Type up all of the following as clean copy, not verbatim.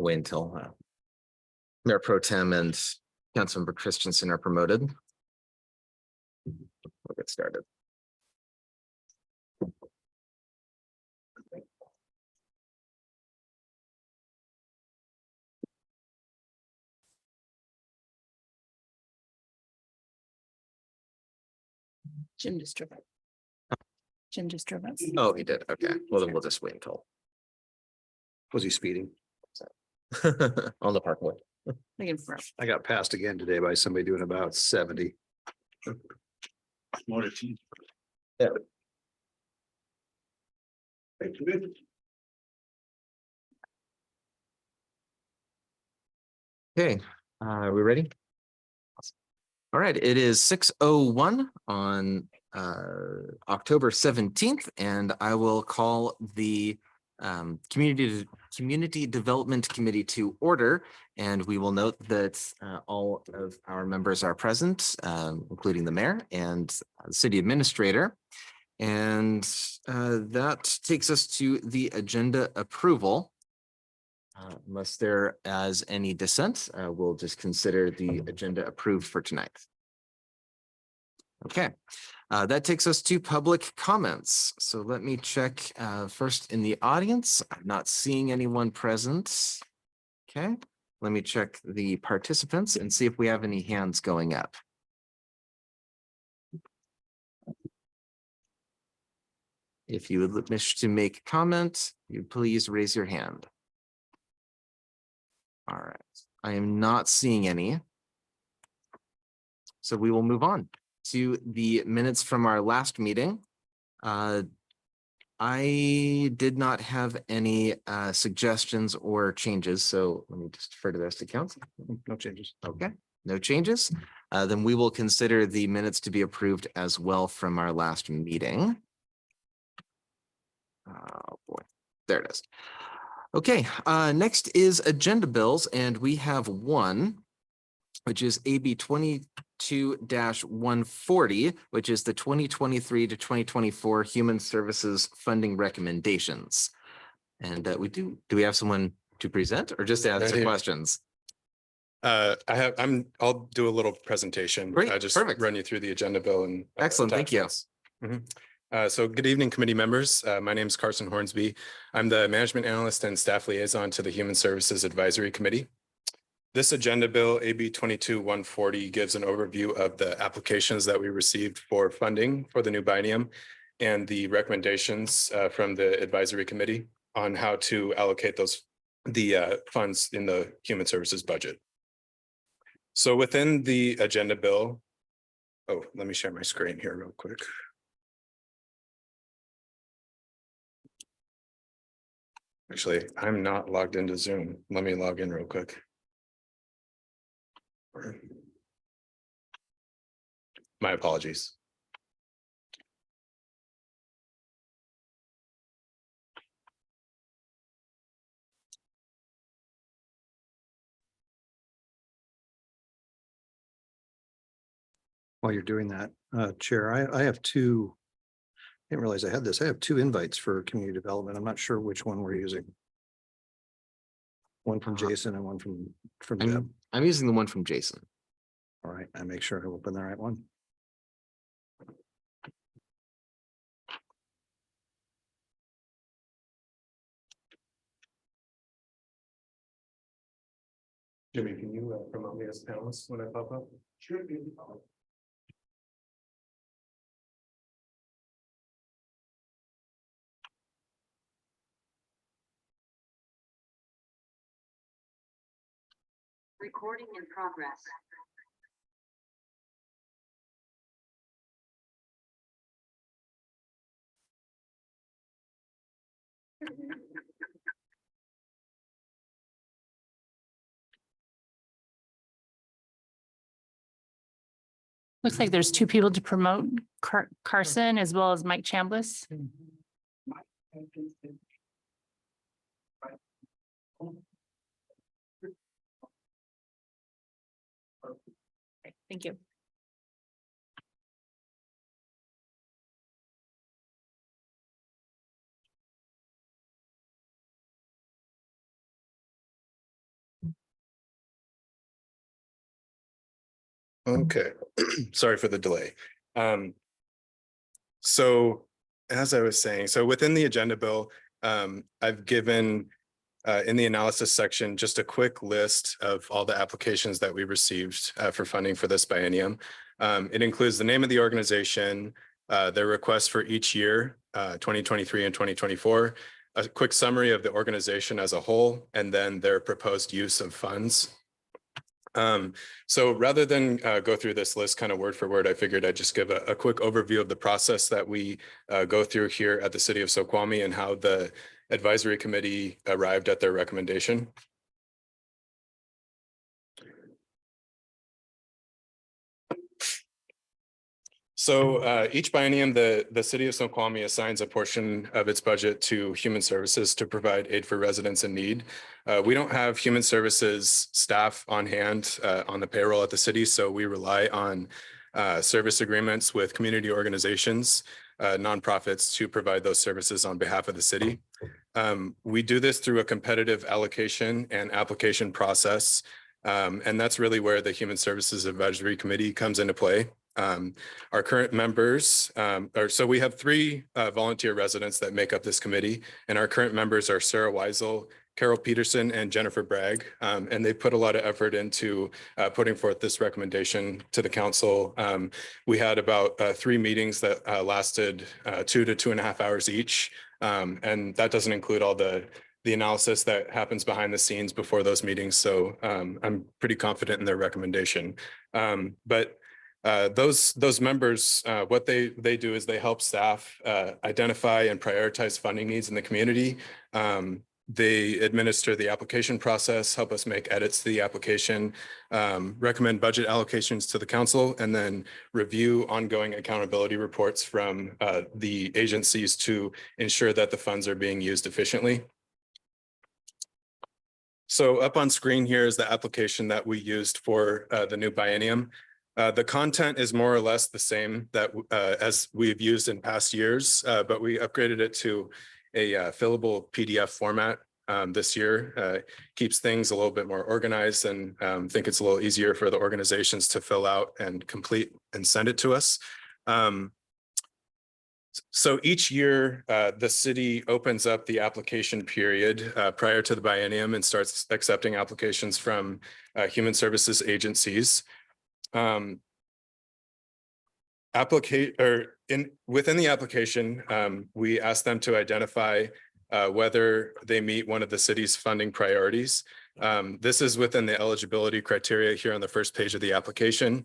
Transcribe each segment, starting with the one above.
wait until Mayor Pro Tem and Councilmember Christensen are promoted. We'll get started. Jim just drove up. Jim just drove up. Oh, he did. Okay. Well, then we'll just wait until. Was he speeding? On the parkway. I got passed again today by somebody doing about 70. Yeah. Okay, are we ready? Awesome. All right, it is 6:01 on October 17th, and I will call the Community Development Committee to order. And we will note that all of our members are present, including the mayor and the city administrator. And that takes us to the agenda approval. Unless there is any dissent, we'll just consider the agenda approved for tonight. Okay, that takes us to public comments. So let me check first in the audience. I'm not seeing anyone present. Okay, let me check the participants and see if we have any hands going up. If you would wish to make a comment, you please raise your hand. All right, I am not seeing any. So we will move on to the minutes from our last meeting. I did not have any suggestions or changes, so let me just defer to the rest of council. No changes. Okay, no changes. Then we will consider the minutes to be approved as well from our last meeting. Oh boy, there it is. Okay, next is agenda bills, and we have one, which is AB 22-140, which is the 2023 to 2024 Human Services Funding Recommendations. And do we have someone to present or just answer questions? I'll do a little presentation. Great, Just perfect. run you through the agenda bill and Excellent, thank you. So good evening, committee members. My name is Carson Hornsby. I'm the management analyst and staff liaison to the Human Services Advisory Committee. This agenda bill, AB 22-140, gives an overview of the applications that we received for funding for the new biennium and the recommendations from the advisory committee on how to allocate the funds in the human services budget. So within the agenda bill, let me share my screen here real quick. Actually, I'm not logged into Zoom. Let me log in real quick. My apologies. While you're doing that, Chair, I have two. I didn't realize I had this. I have two invites for community development. I'm not sure which one we're using. One from Jason and one from Deb. I'm using the one from Jason. All right, I make sure I open the right one. Jimmy, can you promote me as panelist when I pop up? Sure. Recording in progress. Looks like there's two people to promote, Carson as well as Mike Chambliss. Thank you. Okay, sorry for the delay. So as I was saying, so within the agenda bill, I've given in the analysis section just a quick list of all the applications that we received for funding for this biennium. It includes the name of the organization, their requests for each year, 2023 and 2024, a quick summary of the organization as a whole, and then their proposed use of funds. So rather than go through this list kind of word for word, I figured I'd just give a quick overview of the process that we go through here at the city of Snoqualmie and how the advisory committee arrived at their recommendation. So each biennium, the city of Snoqualmie assigns a portion of its budget to human services to provide aid for residents in need. We don't have human services staff on hand on the payroll at the city, so we rely on service agreements with community organizations, nonprofits to provide those services on behalf of the city. We do this through a competitive allocation and application process, and that's really where the Human Services Advisory Committee comes into play. Our current members, so we have 3 volunteer residents that make up this committee, and our current members are Sarah Weisel, Carol Peterson, and Jennifer Bragg, and they put a lot of effort into putting forth this recommendation to the council. We had about 3 meetings that lasted 2 to 2.5 hours each, and that doesn't include all the analysis that happens behind the scenes before those meetings. So I'm pretty confident in their recommendation. But those members, what they do is they help staff identify and prioritize funding needs in the community. They administer the application process, help us make edits to the application, recommend budget allocations to the council, and then review ongoing accountability reports from the agencies to ensure that the funds are being used efficiently. So up on screen here is the application that we used for the new biennium. The content is more or less the same that as we've used in past years, but we upgraded it to a fillable PDF format this year. Keeps things a little bit more organized, and think it's a little easier for the organizations to fill out and complete and send it to us. So each year, the city opens up the application period prior to the biennium and starts accepting applications from human services agencies. Within the application, we ask them to identify whether they meet one of the city's funding priorities. This is within the eligibility criteria here on the first page of the application.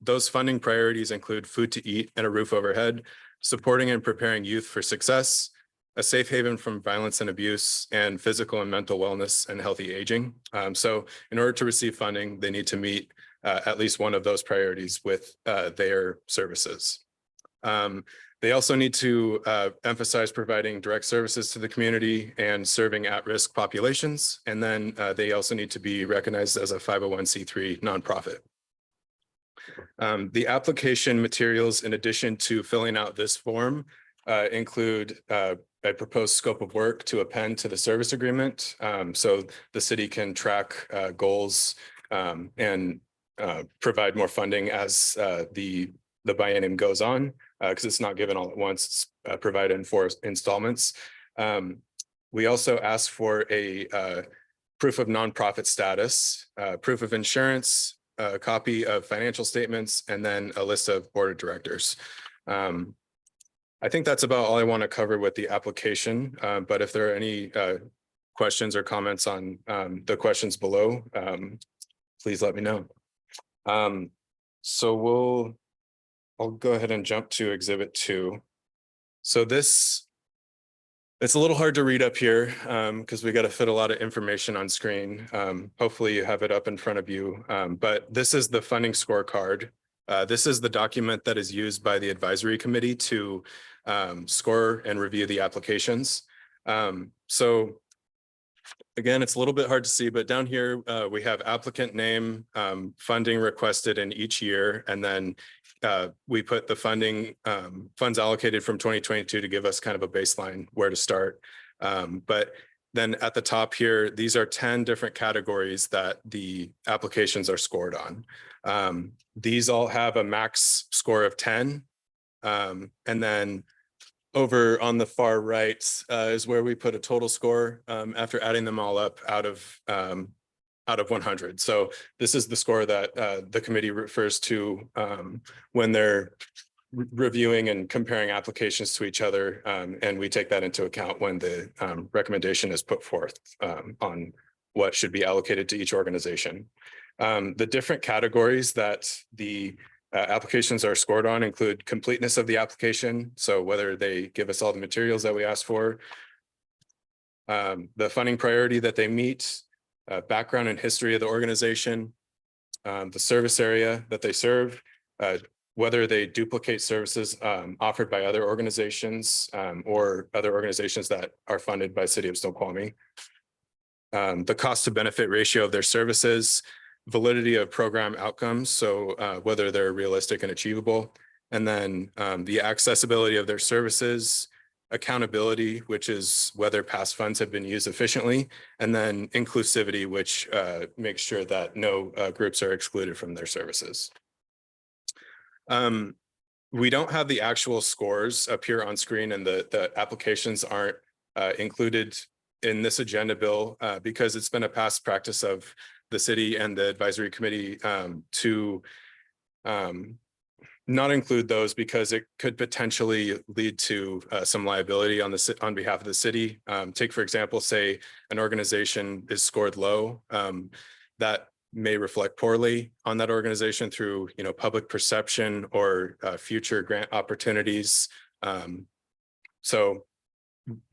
Those funding priorities include food to eat and a roof overhead, supporting and preparing youth for success, a safe haven from violence and abuse, and physical and mental wellness and healthy aging. So in order to receive funding, they need to meet at least one of those priorities with their services. They also need to emphasize providing direct services to the community and serving at-risk populations. And then they also need to be recognized as a 501c3 nonprofit. The application materials, in addition to filling out this form, include a proposed scope of work to append to the service agreement. So the city can track goals and provide more funding as the biennium goes on, because it's not given all at once, it's provided in 4 installments. We also ask for a proof of nonprofit status, proof of insurance, a copy of financial statements, and then a list of board of directors. I think that's about all I want to cover with the application, but if there are any questions or comments on the questions below, please let me know. So I'll go ahead and jump to Exhibit 2. So it's a little hard to read up here because we got to fit a lot of information on screen. Hopefully you have it up in front of you, but this is the funding scorecard. This is the document that is used by the advisory committee to score and review the applications. So again, it's a little bit hard to see, but down here we have applicant name, funding requested in each year, and then we put the funding funds allocated from 2022 to give us kind of a baseline where to start. But Then at the top here, these are 10 different categories that the applications are scored on. These all have a max score of 10. And then over on the far right is where we put a total score after adding them all up out of 100. So this is the score that the committee refers to when they're reviewing and comparing applications to each other. And we take that into account when the recommendation is put forth on what should be allocated to each organization. The different categories that the applications are scored on include completeness of the application. So whether they give us all the materials that we asked for, the funding priority that they meet, background and history of the organization, the service area that they serve, whether they duplicate services offered by other organizations or other organizations that are funded by City of Snoqualmie, the cost to benefit ratio of their services, validity of program outcomes, so whether they're realistic and achievable, and then the accessibility of their services, accountability, which is whether past funds have been used efficiently, and then inclusivity, which makes sure that no groups are excluded from their services. We don't have the actual scores appear on screen, and the applications aren't included in this agenda bill because it's been a past practice of the city and the advisory committee to not include those because it could potentially lead to some liability on behalf of the city. Take, for example, say an organization is scored low, that may reflect poorly on that organization through, public perception or future grant opportunities. So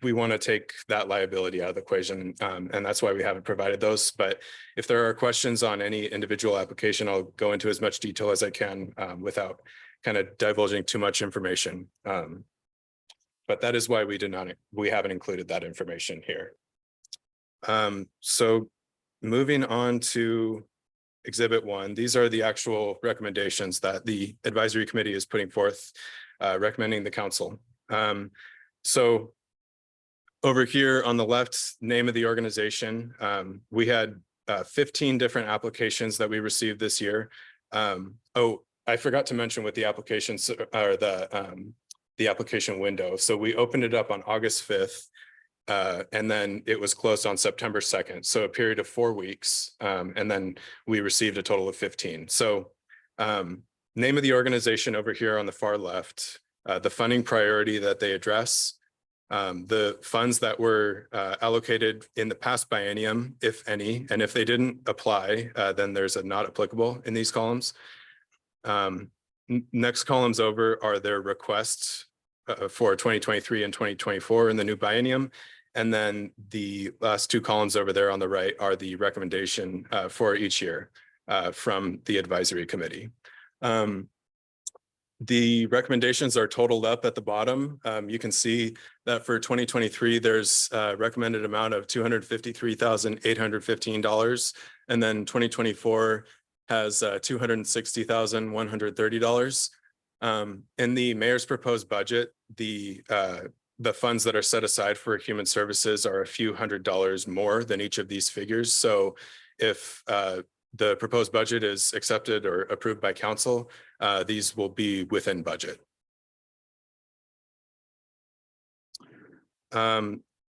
we want to take that liability out of the equation, and that's why we haven't provided those. But if there are questions on any individual application, I'll go into as much detail as I can without kind of divulging too much information. But that is why we haven't included that information here. So moving on to Exhibit 1, these are the actual recommendations that the advisory committee is putting forth, recommending the council. So over here on the left, name of the organization, we had 15 different applications that we received this year. Oh, I forgot to mention with the applications or the application window. So we opened it up on August 5th. And then it was closed on September 2nd. So a period of 4 weeks. And then we received a total of 15. So name of the organization over here on the far left, the funding priority that they address, the funds that were allocated in the past biennium, if any, and if they didn't apply, then there's a not applicable in these columns. Next columns over are their requests for 2023 and 2024 in the new biennium. And then the last two columns over there on the right are the recommendation for each year from the advisory committee. The recommendations are totaled up at the bottom. You can see that for 2023, there's a recommended amount of $253,815. And then 2024 has $260,130. In the mayor's proposed budget, the funds that are set aside for human services are a few $100s more than each of these figures. So if the proposed budget is accepted or approved by council, these will be within budget.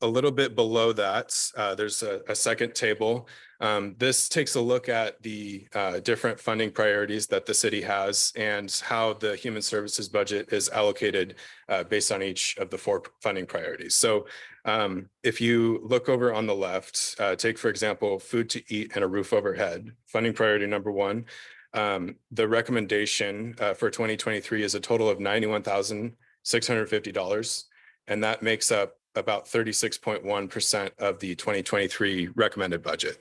A little bit below that, there's a second table. This takes a look at the different funding priorities that the city has and how the human services budget is allocated based on each of the 4 funding priorities. So if you look over on the left, take, for example, food to eat and a roof overhead, funding priority number 1. The recommendation for 2023 is a total of $91,650, and that makes up about 36.1% of the 2023 recommended budget.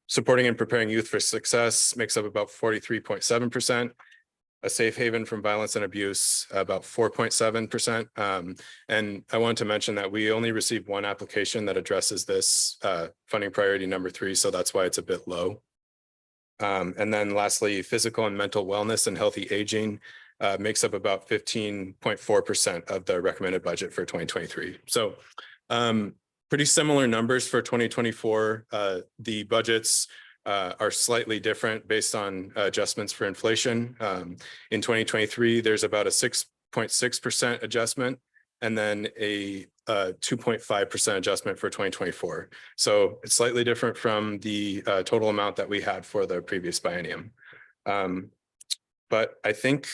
Supporting and preparing youth for success makes up about 43.7%. A safe haven from violence and abuse, about 4.7%. And I wanted to mention that we only received 1 application that addresses this funding priority number 3, so that's why it's a bit low. And then lastly, physical and mental wellness and healthy aging makes up about 15.4% of the recommended budget for 2023. So pretty similar numbers for 2024. The budgets are slightly different based on adjustments for inflation. In 2023, there's about a 6.6% adjustment and then a 2.5% adjustment for 2024. So it's slightly different from the total amount that we had for the previous biennium. But I think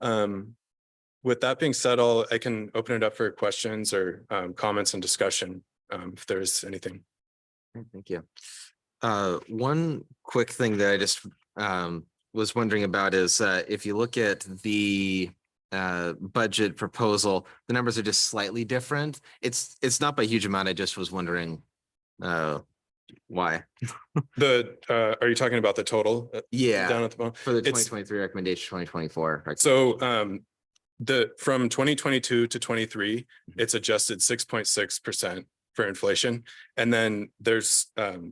with that being said, I can open it up for questions or comments and discussion if there's anything. Thank you. One quick thing that I just was wondering about is if you look at the budget proposal, the numbers are just slightly different. It's not by a huge amount. I just was wondering why. Are you talking about the total? Yeah, Down at the bottom? for the It's- 2023 recommendation, 2024. So from 2022 to 23, it's adjusted 6.6% for inflation. And then there's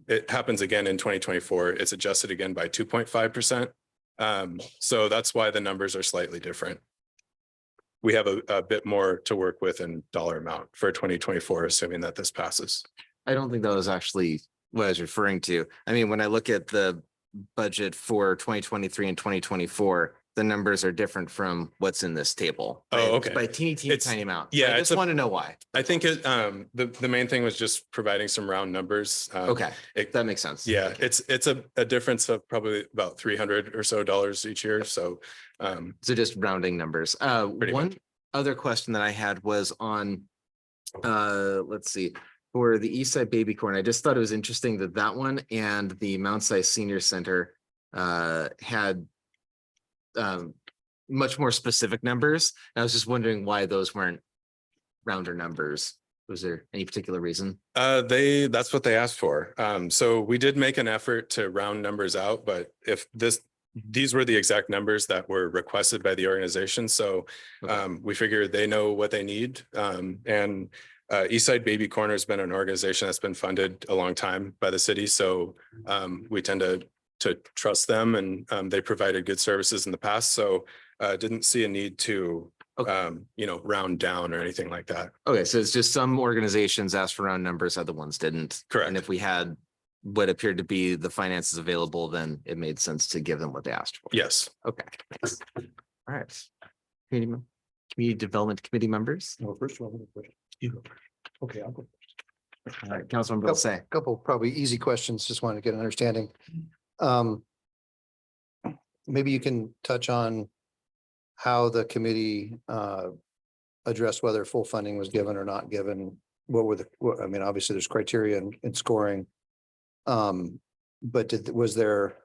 it happens again in 2024. It's adjusted again by 2.5%. So that's why the numbers are slightly different. We have a bit more to work with in dollar amount for 2024, assuming that this passes. I don't think that was actually what I was referring to. I mean, when I look at the budget for 2023 and 2024, the numbers are different from what's in this table. Oh, by- okay. By teeny It's- tiny amount. yeah, I it's just a- want to know why. I think the main thing was just providing some round numbers. Okay, it- that makes sense. Yeah, Thank you. it's a difference of probably about $300 or so each year. So So just rounding numbers. Pretty One other question that I had was on, let's see, for the East Side Baby Corn. I just thought it was interesting that that one and the Mount Sinai Senior Center had much more specific numbers. I was just wondering why those weren't rounder numbers. Was there any particular reason? that's what they asked for. So we did make an effort to round numbers out, but if these were the exact numbers that were requested by the organization. So Okay. we figured they know what they need. And Eastside Baby Corner has been an organization that's been funded a long time by the city. So we tend to trust them, and they provided good services in the past. So didn't see a need to round down or anything like that. Okay, so it's just some organizations asked for round numbers, other ones didn't. Correct. And if we had what appeared to be the finances available, then it made sense to give them what they asked for. Yes. Okay, thanks. All right. Community Development Committee members. Well, first of all, you go first. Okay, I'll go first. All right, Councilmember Bill Say. Couple probably easy questions, just wanted to get an understanding. Maybe you can touch on how the committee addressed whether full funding was given or not given. I mean, obviously there's criteria in scoring. But was there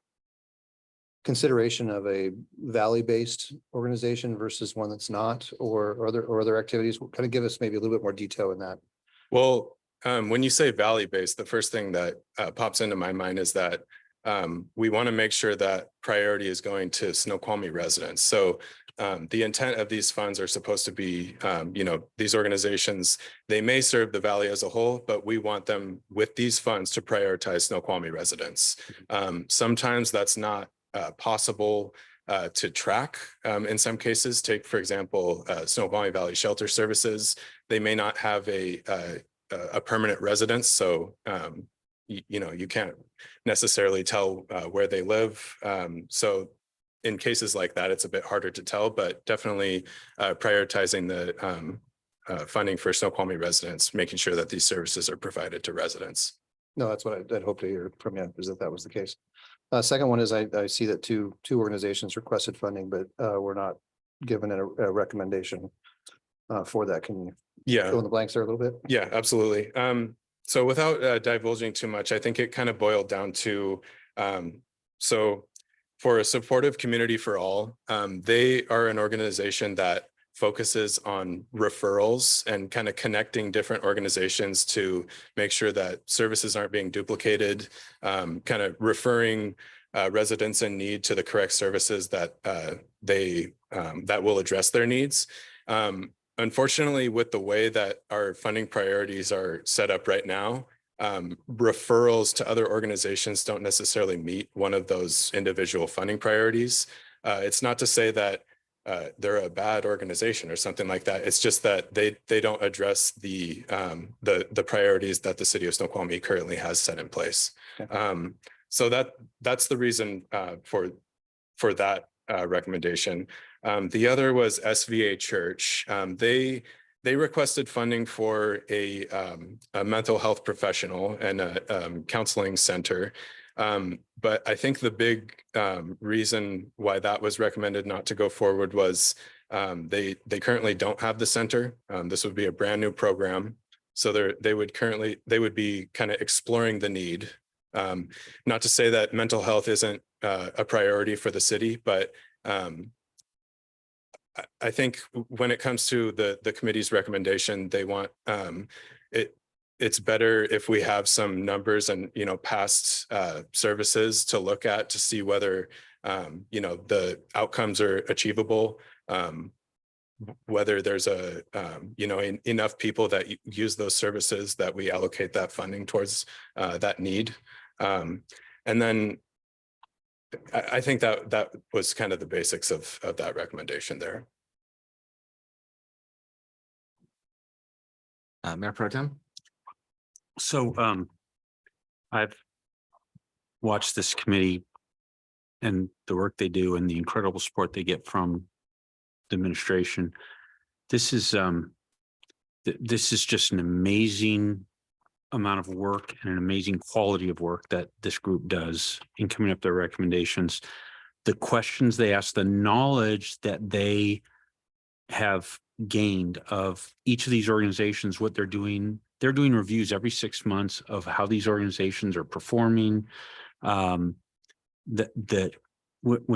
consideration of a valley-based organization versus one that's not, or other activities? Kind of give us maybe a little bit more detail in that. Well, when you say valley-based, the first thing that pops into my mind is that we want to make sure that priority is going to Snoqualmie residents. So the intent of these funds are supposed to be, these organizations, they may serve the valley as a whole, but we want them with these funds to prioritize Snoqualmie residents. Sometimes that's not possible to track. In some cases, take, for example, Snoqualmie Valley Shelter Services. They may not have a permanent residence. So, you can't necessarily tell where they live. So in cases like that, it's a bit harder to tell, but definitely prioritizing the funding for Snoqualmie residents, making sure that these services are provided to residents. No, that's what I'd hope to hear from you, is that was the case. Second one is I see that two organizations requested funding, but we're not given a recommendation for that. Can you fill in the blanks there a little bit? Yeah, absolutely. So without divulging too much, I think it kind of boiled down to, so for a supportive community for all, they are an organization that focuses on referrals and kind of connecting different organizations to make sure that services aren't being duplicated, kind of referring residents in need to the correct services that that will address their needs. Unfortunately, with the way that our funding priorities are set up right now, referrals to other organizations don't necessarily meet one of those individual funding priorities. It's not to say that they're a bad organization or something like that. It's just that they don't address the priorities that the city of Snoqualmie currently has set in place. Okay. So that's the reason for that recommendation. The other was SVA Church. They requested funding for a mental health professional and a counseling center. But I think the big reason why that was recommended not to go forward was they currently don't have the center. This would be a brand new program. So they would be kind of exploring the need. Not to say that mental health isn't a priority for the city, but I think when it comes to the committee's recommendation, they want it's better if we have some numbers and, past services to look at to see whether, the outcomes are achievable, whether there's enough people that use those services that we allocate that funding towards that need. And then I think that was kind of the basics of that recommendation there. Mayor Pro Tem? So I've watched this committee and the work they do and the incredible support they get from the administration. This is just an amazing amount of work and an amazing quality of work that this group does in coming up with their recommendations. The questions they ask, the knowledge that they have gained of each of these organizations, what they're doing. They're doing reviews every 6 months of how these organizations are performing. When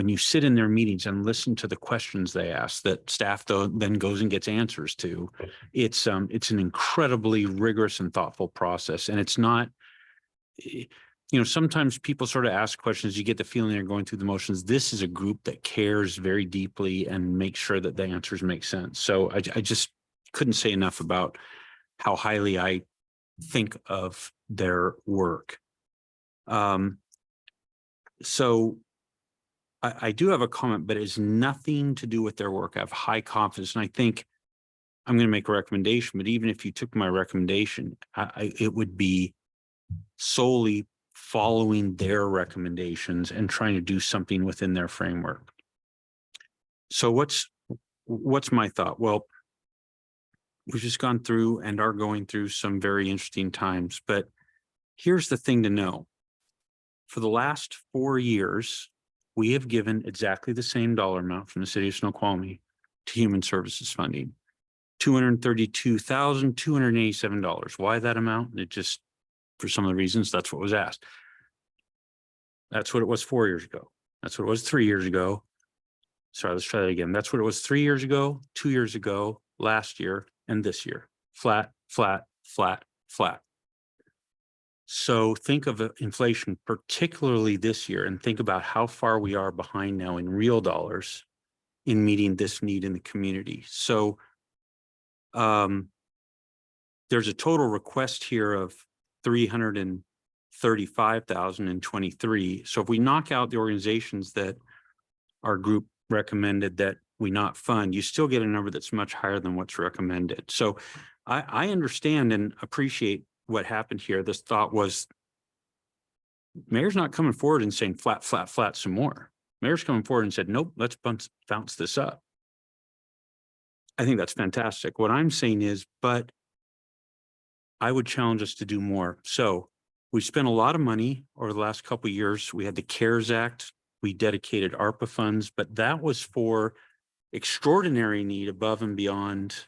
you sit in their meetings and listen to the questions they ask that staff then goes and gets answers to, it's an incredibly rigorous and thoughtful process. And it's not, sometimes people sort of ask questions, you get the feeling they're going through the motions. This is a group that cares very deeply and makes sure that the answers make sense. So I just couldn't say enough about how highly I think of their work. So I do have a comment, but it's nothing to do with their work. I have high confidence, and I think I'm going to make a recommendation, but even if you took my recommendation, it would be solely following their recommendations and trying to do something within their framework. So what's my thought? Well, we've just gone through and are going through some very interesting times, but here's the thing to know. For the last 4 years, we have given exactly the same dollar amount from the city of Snoqualmie to human services funding, $232,287. Why that amount? It just, for some of the reasons, that's what was asked. That's what it was 4 years ago. That's what it was 3 years ago. Sorry, let's try that again. That's what it was 3 years ago, 2 years ago, last year, and this year. Flat, flat, flat, flat. So think of inflation, particularly this year, and think about how far we are behind now in real dollars in meeting this need in the community. So there's a total request here of $335,023. So if we knock out the organizations that our group recommended that we not fund, you still get a number that's much higher than what's recommended. So I understand and appreciate what happened here. This thought was, mayor's not coming forward and saying flat, flat, flat some more. Mayor's coming forward and said, nope, let's bounce this up. I think that's fantastic. What I'm saying is, but I would challenge us to do more. So we spent a lot of money over the last couple of years. We had the CARES Act. We dedicated ARPA funds, but that was for extraordinary need above and beyond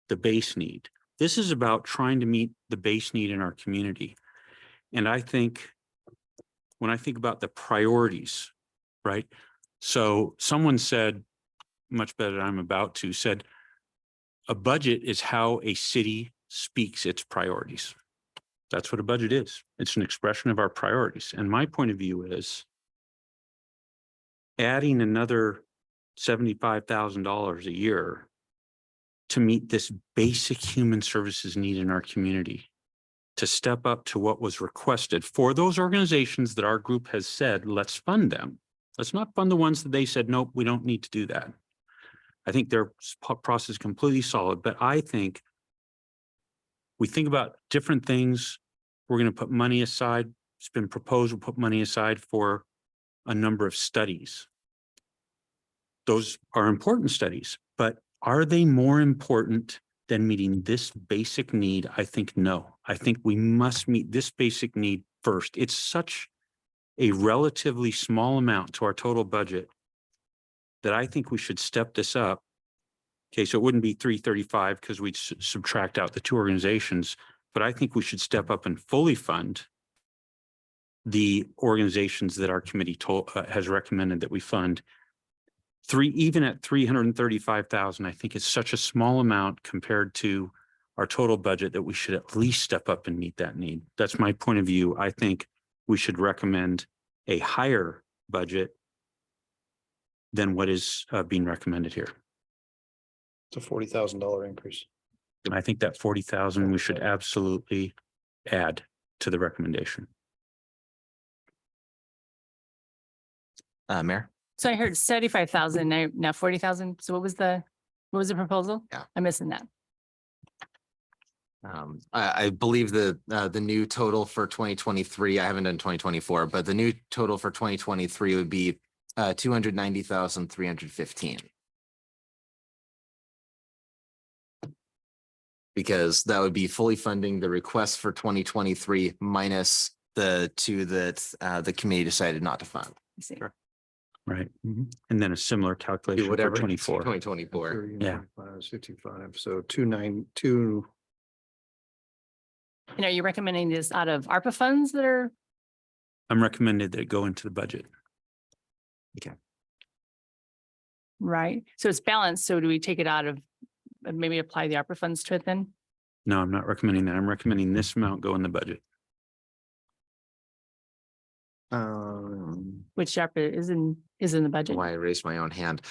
the base need. This is about trying to meet the base need in our community. And I think when I think about the priorities, right? So someone said, much better than I'm about to, said, a budget is how a city speaks its priorities. That's what a budget is. It's an expression of our priorities. And my point of view is adding another $75,000 a year to meet this basic human services need in our community, to step up to what was requested for those organizations that our group has said, let's fund them. Let's not fund the ones that they said, nope, we don't need to do that. I think their process is completely solid, but I think we think about different things. We're going to put money aside. It's been proposed, we'll put money aside for a number of studies. Those are important studies, but are they more important than meeting this basic need? I think no. I think we must meet this basic need first. It's such a relatively small amount to our total budget that I think we should step this up. Okay, so it wouldn't be 335 because we'd subtract out the two organizations, but I think we should step up and fully fund the organizations that our committee has recommended that we fund. Even at 335,000, I think it's such a small amount compared to our total budget that we should at least step up and meet that need. That's my point of view. I think we should recommend a higher budget than what is being recommended here. It's a $40,000 increase. I think that 40,000 we should absolutely add to the recommendation. Mayor? So I heard 75,000, now 40,000. So what was the proposal? Yeah. I'm missing that. I believe the new total for 2023, I haven't done 2024, but the new total for 2023 would be 290,315. Because that would be fully funding the request for 2023 minus the two that the committee decided not to fund. I see. Sure. Right. And then a similar Do calculation for whatever. 24. 2024. Yeah. 65, so 292. And are you recommending this out of ARPA funds that are, I'm recommended that it go into the budget. right? So it's balanced. So do we take it out of, maybe apply the ARPA funds to it then? No, I'm not recommending that. I'm recommending this amount go in the budget. Which ARPA is in the budget? Why I raised my own hand.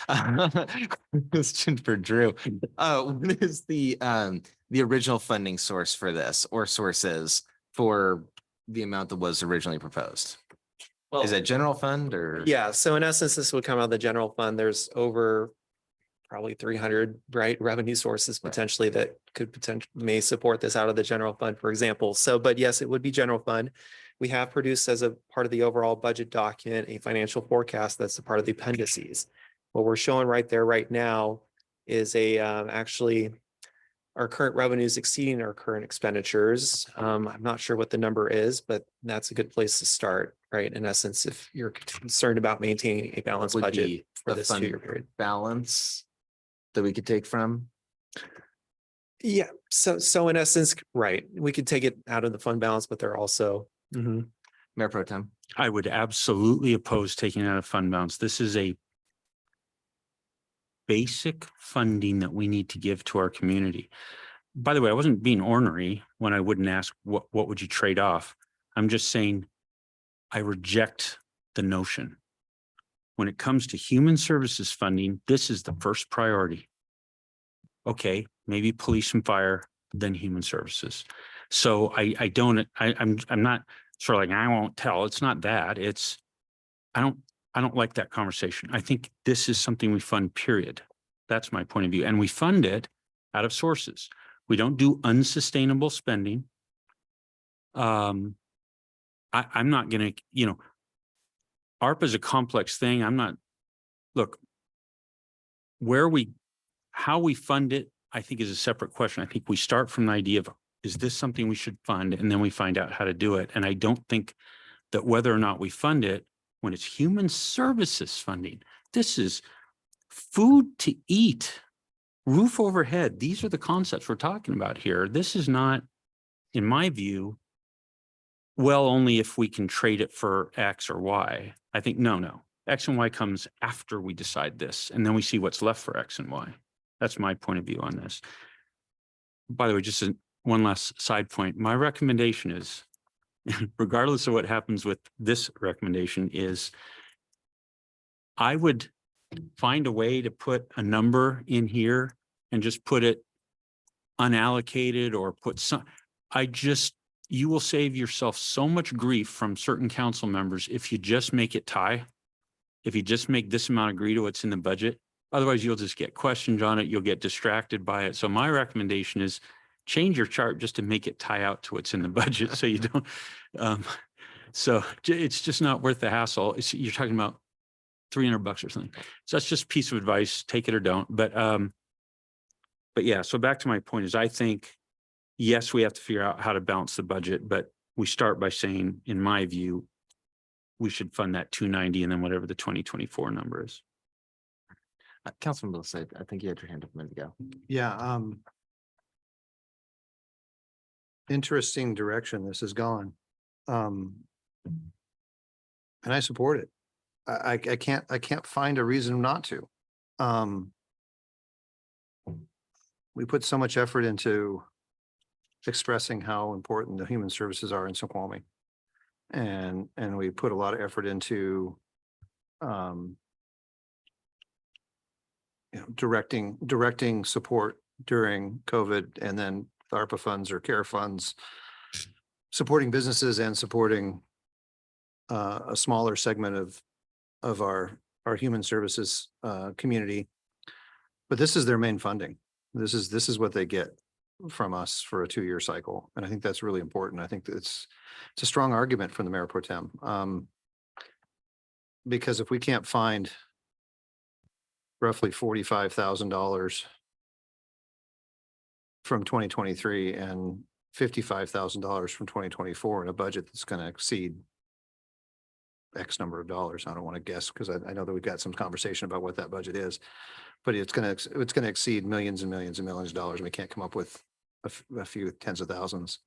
Question for Drew. What is the original funding source for this, or sources for the amount that was originally proposed? Well, Is it general fund or? yeah, so in essence, this would come out of the general fund. There's over probably 300, right, revenue sources Right. potentially that could may support this out of the general fund, for example. So, but yes, it would be general fund. We have produced as a part of the overall budget document, a financial forecast that's a part of the appendices. What we're showing right there right now is actually our current revenues exceeding our current expenditures. I'm not sure what the number is, but that's a good place to start, right? In essence, if you're concerned about maintaining a balanced Would budget be for the this fund 2-year period. balance that we could take from? Yeah, so in essence, right, we could take it out of the fund balance, but they're also. Mayor Pro Tem? I would absolutely oppose taking it out of fund balance. This is a basic funding that we need to give to our community. By the way, I wasn't being ornery when I wouldn't ask what would you trade off. I'm just saying I reject the notion. When it comes to human services funding, this is the first priority. Okay, maybe police and fire, then human services. So I'm not sort of like, I won't tell. It's not that. It's, I don't like that conversation. I think this is something we fund, period. That's my point of view. And we fund it out of sources. We don't do unsustainable spending. I'm not going to, ARPA is a complex thing. Look, how we fund it, I think is a separate question. I think we start from the idea of, is this something we should fund? And then we find out how to do it. And I don't think that whether or not we fund it, when it's human services funding, this is food to eat, roof overhead. These are the concepts we're talking about here. This is not, in my view, well, only if we can trade it for X or Y. I think, no. X and Y comes after we decide this, and then we see what's left for X and Y. That's my point of view on this. By the way, just one last side point. My recommendation is, regardless of what happens with this recommendation, is I would find a way to put a number in here and just put it unallocated or put some, you will save yourself so much grief from certain council members if you just make it tie. If you just make this amount agree to what's in the budget, Otherwise, you'll just get questions on it. You'll get distracted by it. So my recommendation is change your chart just to make it tie out to what's in the budget. So you don't, it's just not worth the hassle. You're talking about $300 or something. So that's just a piece of advice. Take it or don't. But yeah, so back to my point is I think, yes, we have to figure out how to balance the budget, but we start by saying, in my view, we should fund that 290 and then whatever the 2024 number is. Councilman Wilson, I think you had your hand up a minute ago. Yeah, interesting direction this has gone. And I support it. I can't find a reason not to. We put so much effort into expressing how important the human services are in Snoqualmie. And we put a lot of effort into directing support during COVID, and then ARPA funds or CARE funds, supporting businesses and supporting a smaller segment of our human services community. But this is their main funding. This is what they get from us for a 2-year cycle. And I think that's really important. I think that it's a strong argument from the mayor pro tem. Because if we can't find roughly $45,000 from 2023 and $55,000 from 2024 in a budget that's going to exceed X number of dollars. I don't want to guess because I know that we've got some conversation about what that budget is, but it's going to exceed millions and millions and millions of dollars. And we can't come up with a few tens of thousands.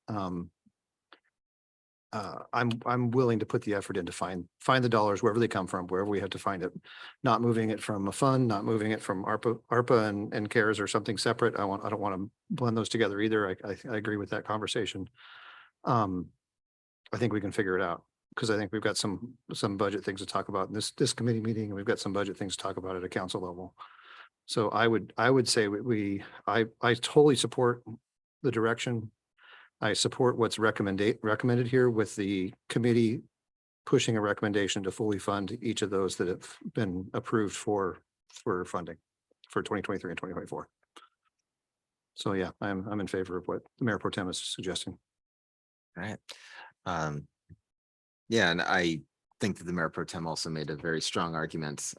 I'm willing to put the effort in to find the dollars wherever they come from, wherever we have to find it, not moving it from a fund, not moving it from ARPA and CARES or something separate. I don't want to blend those together either. I agree with that conversation. I think we can figure it out because I think we've got some budget things to talk about in this committee meeting, and we've got some budget things to talk about at a council level. So I would say I totally support the direction. I support what's recommended here with the committee pushing a recommendation to fully fund each of those that have been approved for funding for 2023 and 2024. So yeah, I'm in favor of what the mayor pro tem is suggesting. All right. Yeah, and I think that the mayor pro tem also made a very strong argument.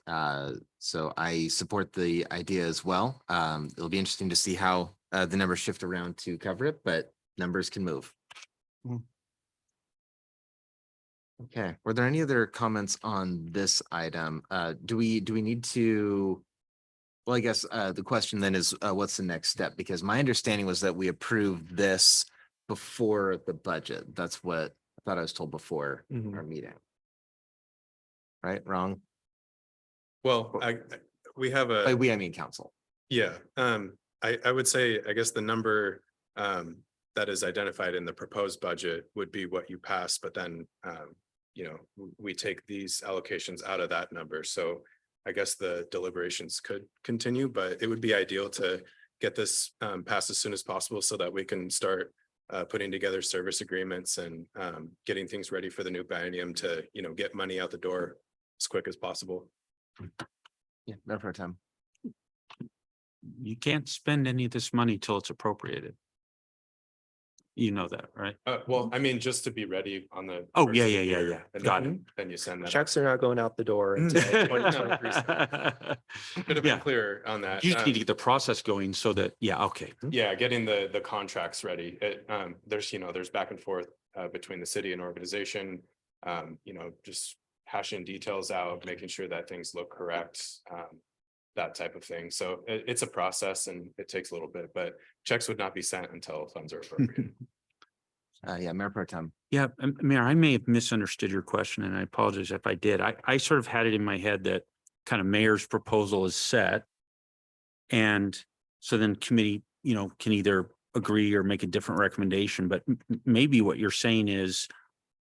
So I support the idea as well. It'll be interesting to see how the numbers shift around to cover it, but numbers can move. Okay, were there any other comments on this item? Do we need to? Well, I guess the question then is, what's the next step? Because my understanding was that we approved this before the budget. That's what I thought I was told before our meeting. Right? Wrong? Well, we have By a, we, I mean council. yeah, I would say, I guess the number that is identified in the proposed budget would be what you pass, but then, we take these allocations out of that number. So I guess the deliberations could continue, but it would be ideal to get this passed as soon as possible so that we can start putting together service agreements and getting things ready for the new biennium to, get money out the door as quick as possible. Yeah, Mayor Pro Tem. You can't spend any of this money till it's appropriated. You know that, right? Well, I mean, just to be ready on the. Oh, first yeah, of the yeah, yeah, year, yeah. and Got then- Then you send that. Checks are not going out the door until 2023. Could have Yeah. been clearer on that. You just need to get the process going so that, yeah, okay. Yeah, getting the contracts ready. There's back and forth between the city and organization. Just hashing details out, making sure that things look correct, that type of thing. So it's a process and it takes a little bit, but checks would not be sent until funds are appropriate. Yeah, Mayor Pro Tem. Yeah, Mayor, I may have misunderstood your question and I apologize if I did. I sort of had it in my head that kind of mayor's proposal is set. And so then committee, can either agree or make a different recommendation, but maybe what you're saying is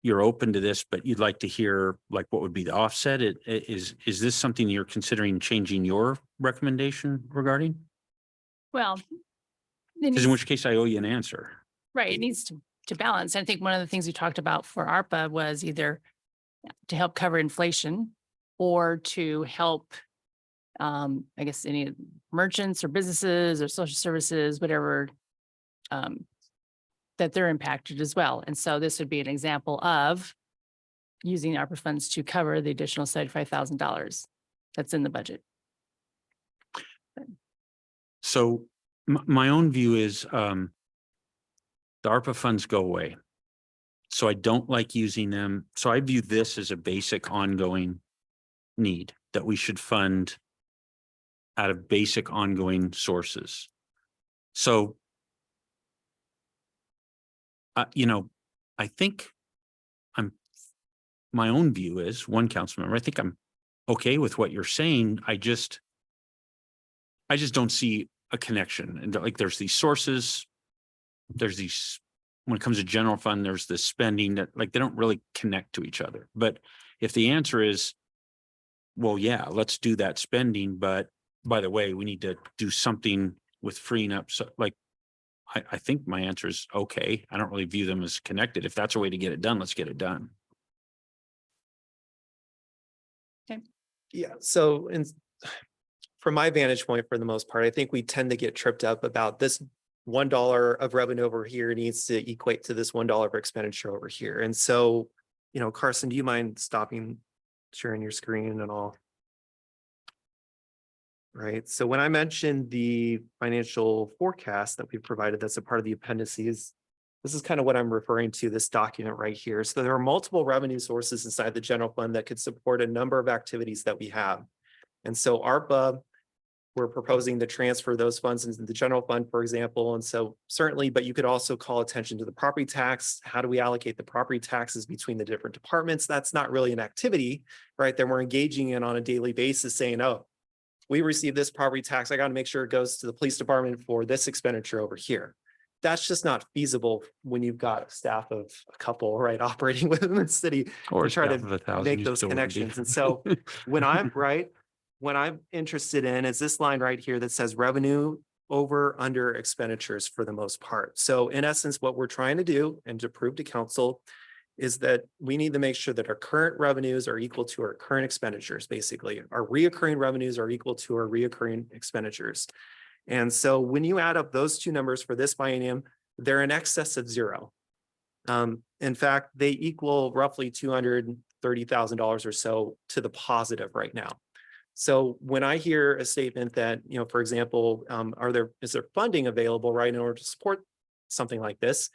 you're open to this, but you'd like to hear like what would be the offset. Is this something you're considering changing your recommendation regarding? Well, it Because needs- in which case I owe you an answer. right, it needs to balance. I think one of the things we talked about for ARPA was either to help cover inflation or to help I guess any merchants or businesses or social services, whatever, that they're impacted as well. And so this would be an example of using ARPA funds to cover the additional $75,000 that's in the budget. So my own view is the ARPA funds go away. So I don't like using them. So I view this as a basic ongoing need that we should fund out of basic ongoing sources. So, I think my own view is, one council member, I think I'm okay with what you're saying. I just don't see a connection. And like, there's these sources, there's these, when it comes to general fund, there's this spending that like, they don't really connect to each other. But if the answer is, well, yeah, let's do that spending, but by the way, we need to do something with freeing up. So like, I think my answer is okay. I don't really view them as connected. If that's a way to get it done, let's get it done. Yeah, so from my vantage point, for the most part, I think we tend to get tripped up about this $1 of revenue over here needs to equate to this $1 of expenditure over here. And so, Carson, do you mind stopping sharing your screen and all? Right, so when I mentioned the financial forecast that we provided, that's a part of the appendices. This is kind of what I'm referring to, this document right here. So there are multiple revenue sources inside the general fund that could support a number of activities that we have. And so ARPA, we're proposing to transfer those funds into the general fund, for example. And so certainly, but you could also call attention to the property tax. How do we allocate the property taxes between the different departments? That's not really an activity, right? That we're engaging in on a daily basis saying, oh, we received this property tax. I got to make sure it goes to the police department for this expenditure over here. That's just not feasible when you've got a staff of a couple, right, operating within the city Or to try staff to of 1,000, make you those still wouldn't be. connections. And so when I'm interested in is this line right here that says revenue over under expenditures for the most part. So in essence, what we're trying to do and to prove to council is that we need to make sure that our current revenues are equal to our current expenditures. Basically, our reoccurring revenues are equal to our reoccurring expenditures. And so when you add up those two numbers for this biennium, they're in excess of zero. In fact, they equal roughly $230,000 or so to the positive right now. So when I hear a statement that, for example, is there funding available, right, in order to support something like this?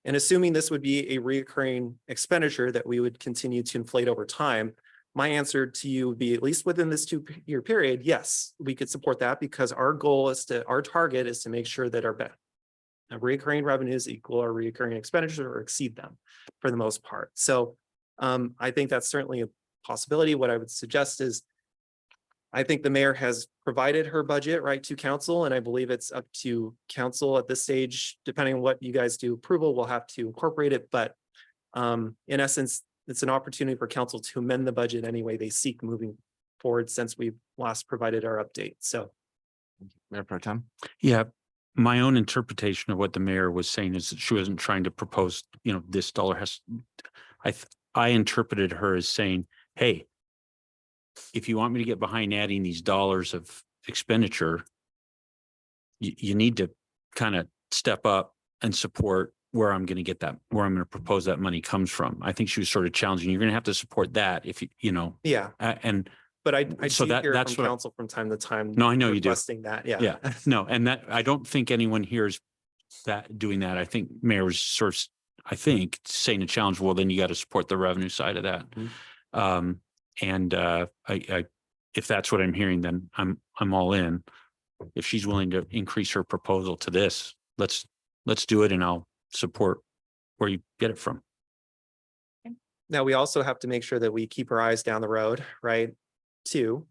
And assuming this would be a recurring expenditure that we would continue to inflate over time, my answer to you would be, at least within this 2-year period, yes, we could support that, because our target is to make sure that our recurring revenues equal our recurring expenditures or exceed them for the most part. So I think that's certainly a possibility. What I would suggest is, I think the mayor has provided her budget right to council, and I believe it's up to council at this stage, depending on what you guys do approval, we'll have to incorporate it. But in essence, it's an opportunity for council to amend the budget any way they seek moving forward since we've last provided our update. So. Mayor Pro Tem. Yeah, my own interpretation of what the mayor was saying is that she wasn't trying to propose, this dollar has, I interpreted her as saying, hey, if you want me to get behind adding these dollars of expenditure, you need to kind of step up and support where I'm going to get that, where I'm going to propose that money comes from. I think she was sort of challenging. You're going to have to support that if Yeah. But I so do hear that's from what council from time to time. No, I know you do. Requesting that, yeah. Yeah, no, and that, I don't think anyone here is doing that. I think mayor was sort of, saying a challenge, well, then you got to support the revenue side of that. Mhm. I if that's what I'm hearing, then I'm all in. If she's willing to increase her proposal to this, let's do it, and I'll support where you get it from. Now, we also have to make sure that we keep our eyes down the road, right? Too,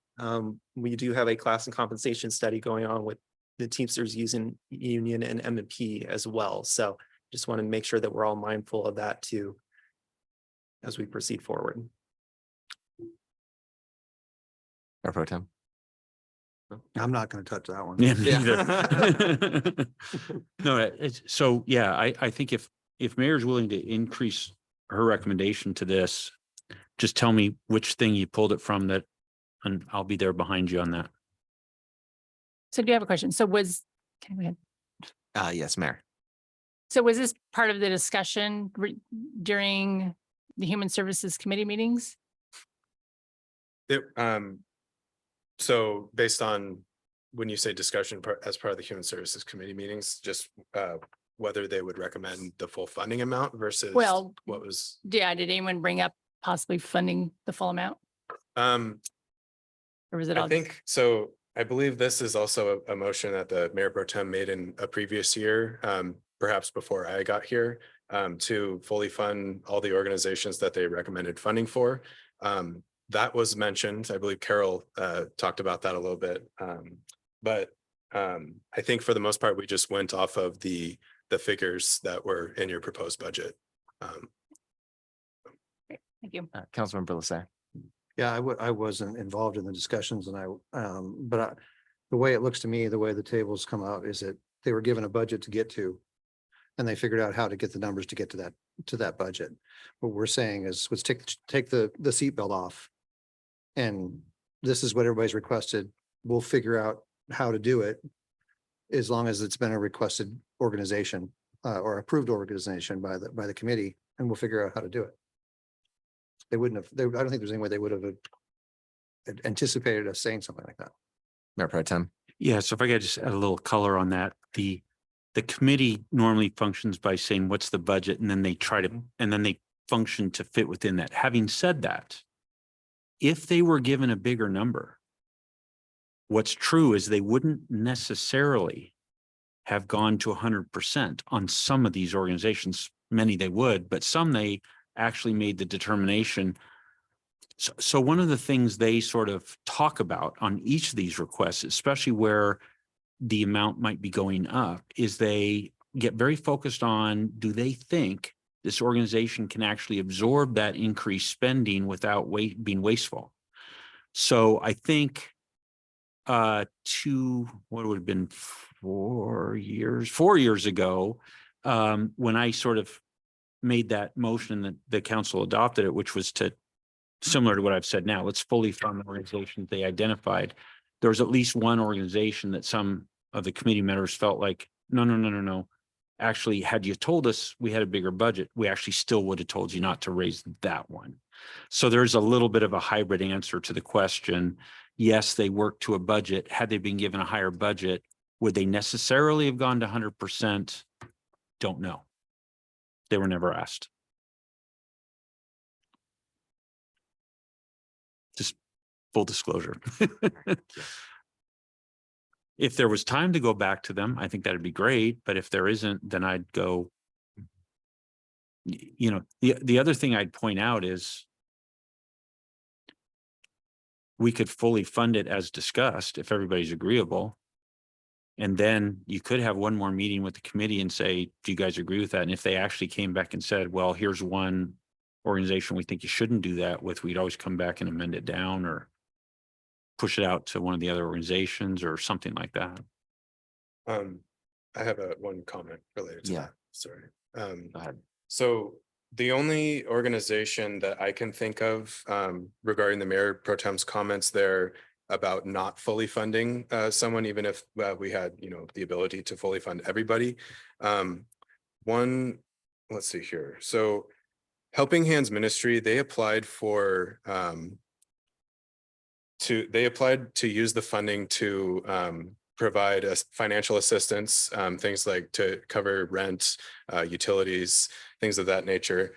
we do have a class and compensation study going on with the Teamsters Union and M&P as well. So just want to make sure that we're all mindful of that too, as we proceed forward. Mayor Pro Tem. I'm not going to touch that one. Yeah, me either. No, so yeah, I think if mayor's willing to increase her recommendation to this, just tell me which thing you pulled it from, that, and I'll be there behind you on that. So do you have a question? So was, can we, Yes, Mayor. so was this part of the discussion during the Human Services Committee meetings? It, so based on when you say discussion as part of the Human Services Committee meetings, just whether they would recommend the full funding amount versus Well, what was. Yeah, did anyone bring up possibly funding the full amount? Or was it all? I think so. I believe this is also a motion that the Mayor Pro Tem made in a previous year, perhaps before I got here, to fully fund all the organizations that they recommended funding for. That was mentioned. I believe Carol talked about that a little bit. But I think for the most part, we just went off of the figures that were in your proposed budget. Thank you. Councilmember Lasser. Yeah, I wasn't involved in the discussions and the way it looks to me, the way the tables come out is that they were given a budget to get to. And they figured out how to get the numbers to get to that budget. What we're saying is, let's take the seatbelt off. And this is what everybody's requested. We'll figure out how to do it. As long as it's been a requested organization or approved organization by the committee, and we'll figure out how to do it. They wouldn't have, I don't think there's any way they would have anticipated us saying something like that. Mayor Pro Tem. Yeah, so if I could just add a little color on that, the committee normally functions by saying, what's the budget? And then they try to, and then they function to fit within that. Having said that, if they were given a bigger number, what's true is they wouldn't necessarily have gone to 100% on some of these organizations. Many they would, but some they actually made the determination. So one of the things they sort of talk about on each of these requests, especially where the amount might be going up, is they get very focused on, do they think this organization can actually absorb that increased spending without being wasteful? So I think what would have been 4 years ago, when I sort of made that motion that the council adopted it, which was to, similar to what I've said now, let's fully fund the organizations they identified. There was at least one organization that some of the committee members felt like, no. Actually, had you told us we had a bigger budget, we actually still would have told you not to raise that one. So there's a little bit of a hybrid answer to the question. Yes, they worked to a budget. Had they been given a higher budget, would they necessarily have gone to 100%? Don't know. They were never asked. Just full disclosure. If there was time to go back to them, I think that'd be great. But if there isn't, then I'd go. You know, the other thing I'd point out is we could fully fund it as discussed if everybody's agreeable. And then you could have one more meeting with the committee and say, do you guys agree with that? And if they actually came back and said, well, here's one organization we think you shouldn't do that with, we'd always come back and amend it down or push it out to one of the other organizations or something like that. I have one comment related to that. Sorry. Go ahead. So the only organization that I can think of regarding the Mayor Pro Tem's comments there about not fully funding someone, even if we had, the ability to fully fund everybody. Let's see here. So Helping Hands Ministry, they applied for to use the funding to provide us financial assistance, things like to cover rent, utilities, things of that nature.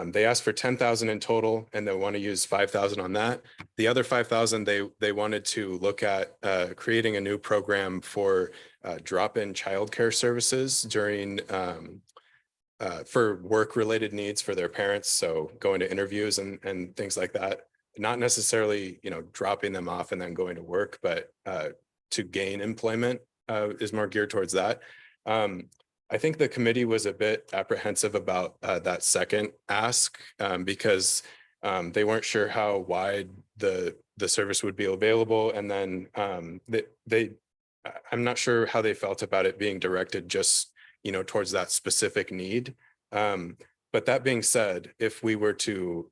They asked for 10,000 in total, and they want to use 5,000 on that. The other 5,000, they wanted to look at creating a new program for drop-in childcare services during for work-related needs for their parents. So going to interviews and things like that. Not necessarily, dropping them off and then going to work, but to gain employment is more geared towards that. I think the committee was a bit apprehensive about that second ask because they weren't sure how wide the service would be available. And then I'm not sure how they felt about it being directed just, towards that specific need. But that being said, if we were to,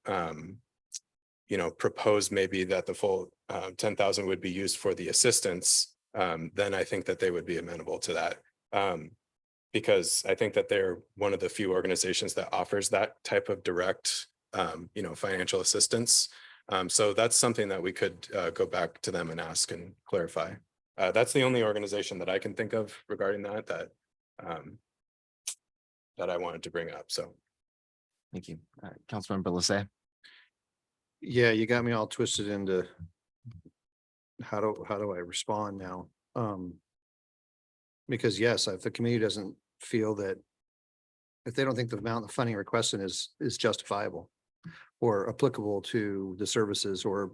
propose maybe that the full 10,000 would be used for the assistance then I think that they would be amenable to that. Because I think that they're one of the few organizations that offers that type of direct, financial assistance. So that's something that we could go back to them and ask and clarify. That's the only organization that I can think of regarding that I wanted to bring up. So. Thank you. Councilmember Lissay. Yeah, you got me all twisted into how do I respond now? Because yes, if the committee doesn't feel that, if they don't think the amount of funding requested is justifiable or applicable to the services or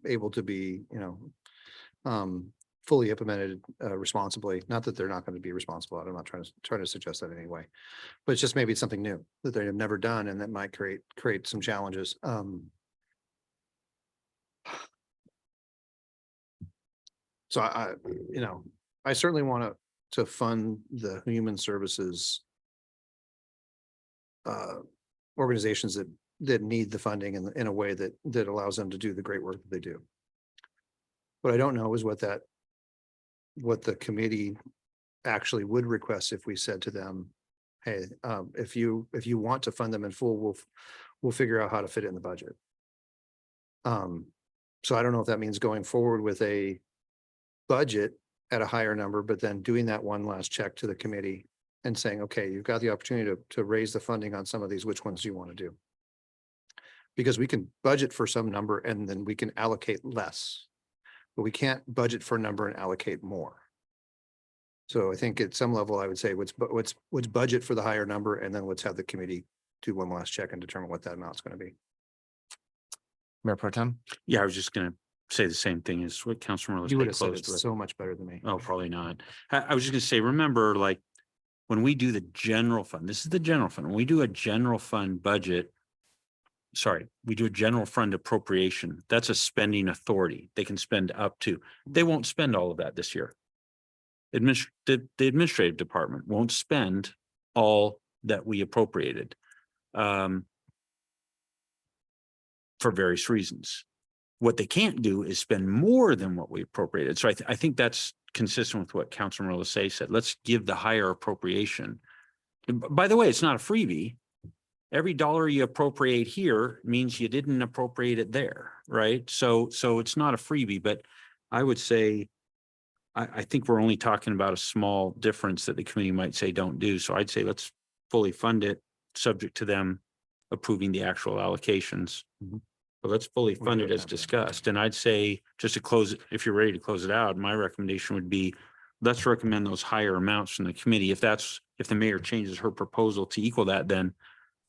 able to be, fully implemented responsibly, not that they're not going to be responsible. I'm not trying to suggest that in any way, but it's just maybe it's something new that they have never done and that might create some challenges. So I certainly want to fund the human services organizations that need the funding in a way that allows them to do the great work that they do. What I don't know is what the committee actually would request if we said to them, hey, if you want to fund them in full, we'll figure out how to fit it in the budget. So I don't know if that means going forward with a budget at a higher number, but then doing that one last check to the committee and saying, okay, you've got the opportunity to raise the funding on some of these, which ones do you want to do? Because we can budget for some number and then we can allocate less, but we can't budget for a number and allocate more. So I think at some level, I would say let's budget for the higher number and then let's have the committee do one last check and determine what that amount's going to be. Mayor Pro Tem. Yeah, I was just gonna say the same thing as what Councilmember You would Lissay have said closed it with. so much better than me. Oh, probably not. I was just gonna say, remember, like, when we do the general fund, this is the general fund, when we do a general fund budget, sorry, we do a general fund appropriation, that's a spending authority. They can spend up to, they won't spend all of that this year. The administrative department won't spend all that we appropriated for various reasons. What they can't do is spend more than what we appropriated. So I think that's consistent with what Councilmember Lissay said. Let's give the higher appropriation. By the way, it's not a freebie. Every dollar you appropriate here means you didn't appropriate it there, right? So it's not a freebie, but I would say, I think we're only talking about a small difference that the committee might say don't do. So I'd say let's fully fund it, subject to them approving the actual allocations. But let's fully We fund do it have as that. discussed. And I'd say, just to close, if you're ready to close it out, my recommendation would be, let's recommend those higher amounts from the committee. If the mayor changes her proposal to equal that, then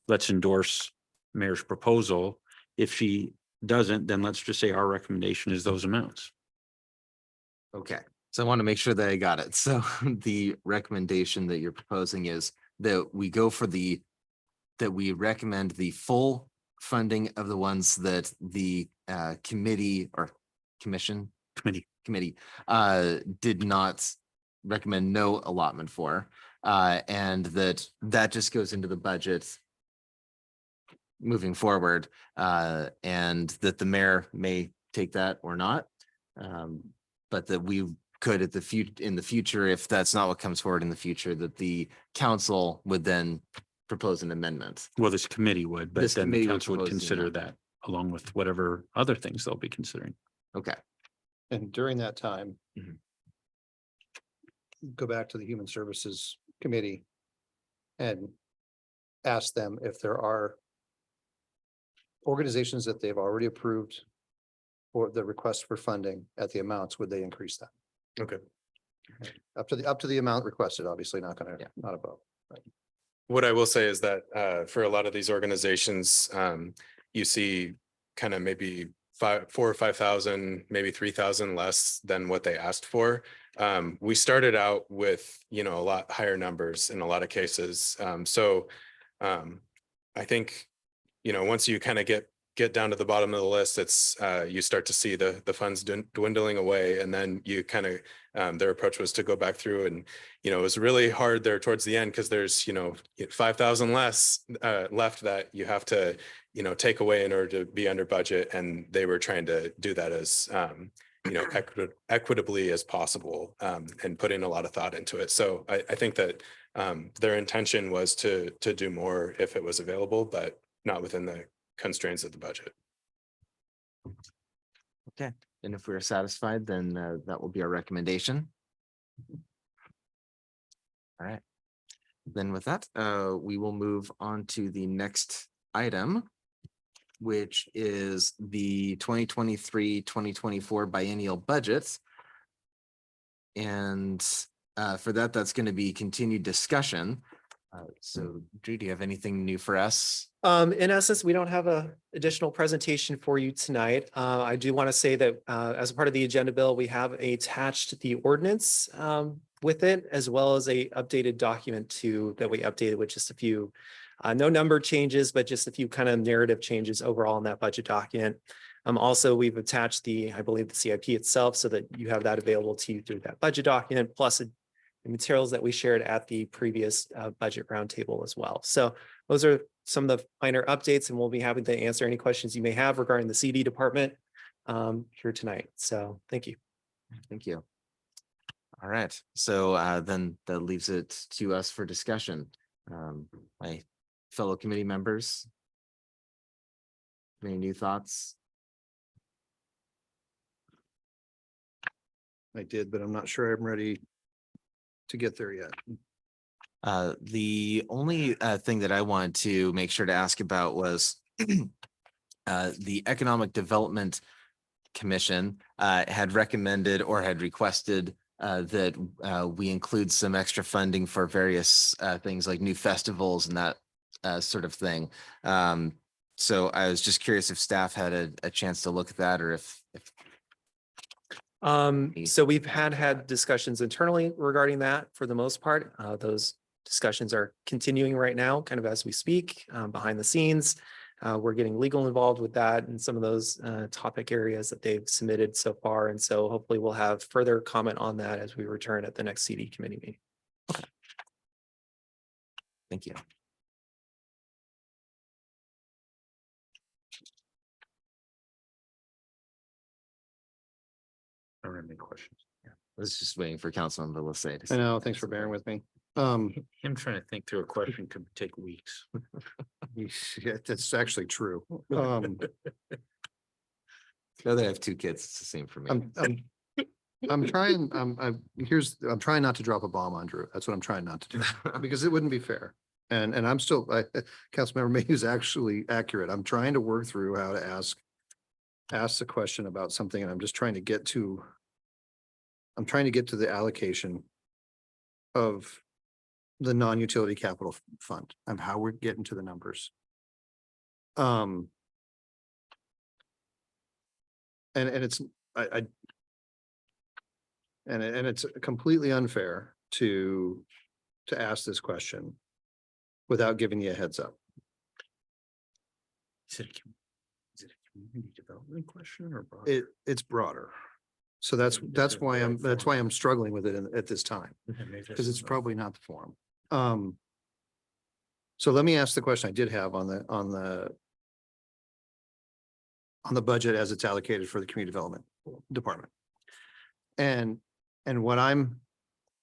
let's endorse mayor's proposal. If she doesn't, then let's just say our recommendation is those amounts. Okay, so I want to make sure that I got it. So the recommendation that you're proposing is that we go for that we recommend the full funding of the ones that the committee or committee did not recommend no allotment for, and that just goes into the budget moving forward, and that the mayor may take that or not, but that we could in the future, if that's not what comes forward in the future, that the council would then propose an amendment. Well, this committee would, but This then the committee would council would propose the consider amendment. that along with whatever other things they'll be considering. Okay. And during that time, Mhm. go back to the Human Services Committee and ask them if there are organizations that they've already approved for the request for funding at the amounts, would they increase that? Okay. Up to the amount requested, obviously not gonna, Yeah. not above. What I will say is that for a lot of these organizations, you see kind of maybe 4,000 or 5,000, maybe 3,000 less than what they asked for. We started out with, a lot higher numbers in a lot of cases. So I think, once you kind of get down to the bottom of the list, it's you start to see the funds dwindling away, and then you kind of their approach was to go back through, and it was really hard there towards the end because there's 5,000 less left that you have to take away in order to be under budget, and they were trying to do that as equitably as possible, and putting a lot of thought into it. So I think that their intention was to do more if it was available, but not within the constraints of the budget. Okay, and if we're satisfied, then that will be our recommendation. All right. Then with that, we will move on to the next item, which is the 2023-2024 biennial budgets. And for that, that's going to be continued discussion. So Drew, do you have anything new for us? In essence, we don't have a additional presentation for you tonight. I do want to say that as a part of the agenda bill, we have attached the ordinance with it, as well as a updated document too that we updated with just a few, no number changes, but just a few kind of narrative changes overall in that budget document. Also, we've attached I believe the CIP itself so that you have that available to you through that budget document, plus the materials that we shared at the previous budget roundtable as well. So those are some of the minor updates, and we'll be happy to answer any questions you may have regarding the CD department here tonight. So thank you. Thank you. All right, so then that leaves it to us for discussion. My fellow committee members, any new thoughts? I did, but I'm not sure I'm ready to get there yet. The only thing that I wanted to make sure to ask about was the Economic Development Commission had recommended or had requested that we include some extra funding for various things like new festivals and that sort of thing. So I was just curious if staff had a chance to look at that, or if So we've had discussions internally regarding that for the most part. Those discussions are continuing right now, kind of as we speak, behind the scenes. We're getting legal involved with that and some of those topic areas that they've submitted so far. And so hopefully we'll have further comment on that as we return at the next CD committee meeting. Thank you. I don't have any questions. I was just waiting for Councilman Belisay. I know, thanks for bearing with me. Him trying to think through a question could take weeks. Yeah, that's actually true. Now that I have two kids, it's the same for me. I'm trying, I'm trying not to drop a bomb on Drew. That's what I'm trying not to do, because it wouldn't be fair. And I'm still, Councilmember May is actually accurate. I'm trying to work through how to ask the question about something, and I'm just trying to get to the allocation of the non-utility capital fund and how we're getting to the numbers. And it's, and it's completely unfair to ask this question without giving you a heads up. Is it a community development question or? broader? It's broader. So that's why I'm struggling with it at this time, because it's probably not the forum. So let me ask the question I did have on the budget as it's allocated for the community development department. And what I'm